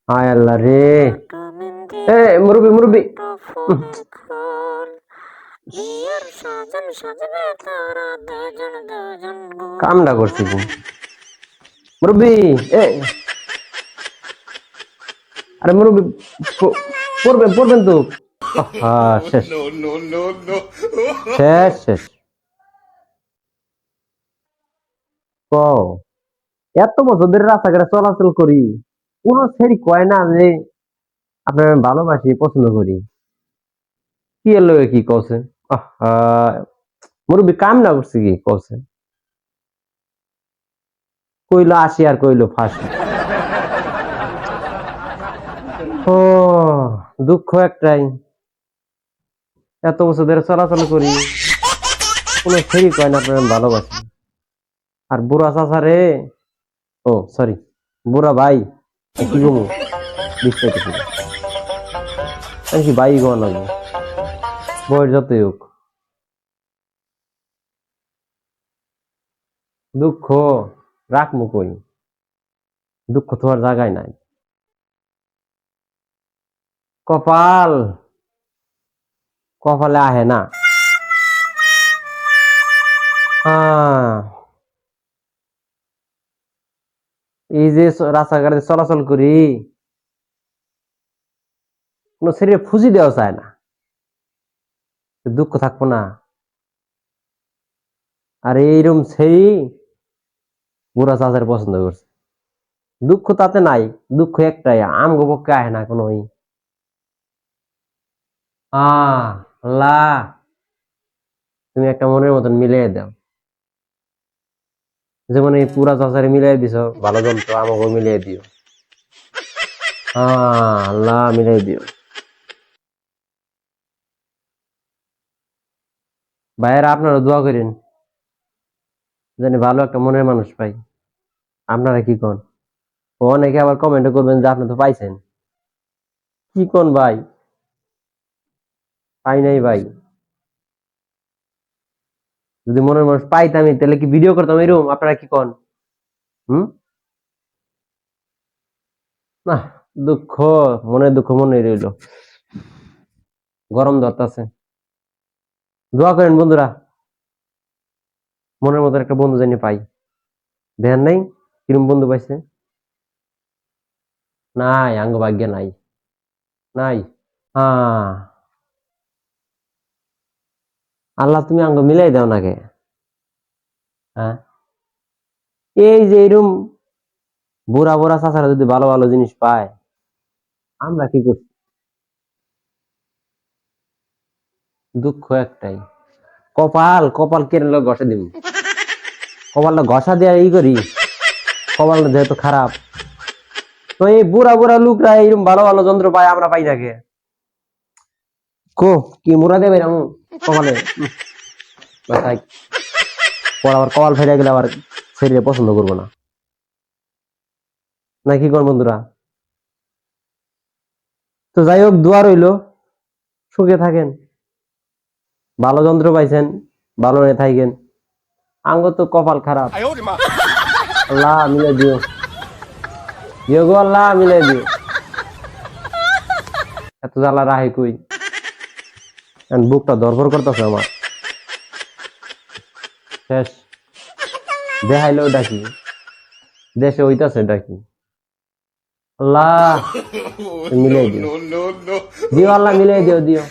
হায় আল্লাহ রে। এ মুরব্বি মুরব্বি, কামটা করছি কি মুরব্বি? এ আরে মুরব্বি, পড়বেন পড়বেন তো। শেষ শেষ শেষ। ক এত বছর ধরে রাস্তাঘাটে চলাচল করি, কোন ছেড়ি কয় না যে আপনার আমি ভালোবাসি পছন্দ করি। কি এর লগে কি কছে? মুরব্বি কাম না করছে কি কছে? কইলো আসি আর কইলো ফাঁসি। ও দুঃখ একটাই, এত বছর ধরে চলাচল করি, কোন ছেড়ি কয় না আপনার আমি ভালোবাসি। আর বুড়া চাচা রে, ও সরি, বুড়া ভাই, কি গমু বিশ্বাস কি ভাই গো লাগবে, বয়স যতই হোক। দুঃখ রাখমু কই, দুঃখ তো আর জায়গায় নাই। কপাল, কপালে আহে না। এই যে রাস্তাঘাটে চলাচল করি, কোন শরীরে ফুজি দেওয়া চায় না, দুঃখ থাকবো না। আর এইরকম সেই বুড়া চাচার পছন্দ করছে, দুঃখ তাতে নাই, দুঃখ একটাই, আমগো পক্ষে আহে না কোনো। আল্লাহ তুমি একটা মনের মতন মিলিয়ে দাও, যেমন এই পুরা চাচারে মিলিয়ে দিছ, ভালো যন্ত্র আমাকে মিলিয়ে দিও। আল্লাহ মিলিয়ে দিও। ভাইয়েরা আপনারা দোয়া করেন জানি ভালো একটা মনের মানুষ পাই। আপনারা কি কোন? অনেকে আবার কমেন্ট করবেন যে আপনি তো পাইছেন। কি কোন ভাই? পাই নাই ভাই। যদি মনের মানুষ পাইতামই তাহলে কি ভিডিও করতাম এরকম? আপনারা কি কোন? না, দুঃখ, মনে দুঃখ মনে রইল, গরম ধরতেছে। দোয়া করেন বন্ধুরা, মনের মতো একটা বন্ধু জানি পাই। দেন নাই কিরম বন্ধু পাইছে? নাই, আঙ্গ ভাগ্যে নাই, নাই। আল্লাহ তুমি আঙ্গ মিলাই দাও নাকে। হ্যাঁ, এই যে এরম বুড়া বুড়া চাচারা যদি ভালো ভালো জিনিস পায়, আমরা কি করছি? দুঃখ একটাই, কপাল, কপাল কেড়ে লোক ঘষে দিব, কপালটা ঘষা দিয়ে ই করি, কপালটা যেহেতু খারাপ। তো এই বুড়া বুড়া লোকরা এরকম ভালো ভালো যন্ত্র পায়, আমরা পাই নাকি? কো কি মুরা দেবে এরকম কপালে? পর আবার কপাল ফেরে গেলে আবার শরীরে পছন্দ করবো না, না কি কর বন্ধুরা? তো যাই হোক, দোয়া রইল, সুখে থাকেন, ভালো যন্ত্র পাইছেন, ভালো নিয়ে থাকেন। আঙ্গ তো কপাল খারাপ, আল্লাহ মিলে দিও, দিও গো আল্লাহ মিলে দিও। এত জ্বালা রাহে কই, বুকটা ধরফর করতেছে আমার। শেষ, দেখাইলো ডাকি, দেশে হইতাছে ডাকি। আল্লাহ মিলে দিও, দিও আল্লাহ মিলে দিও, দিও।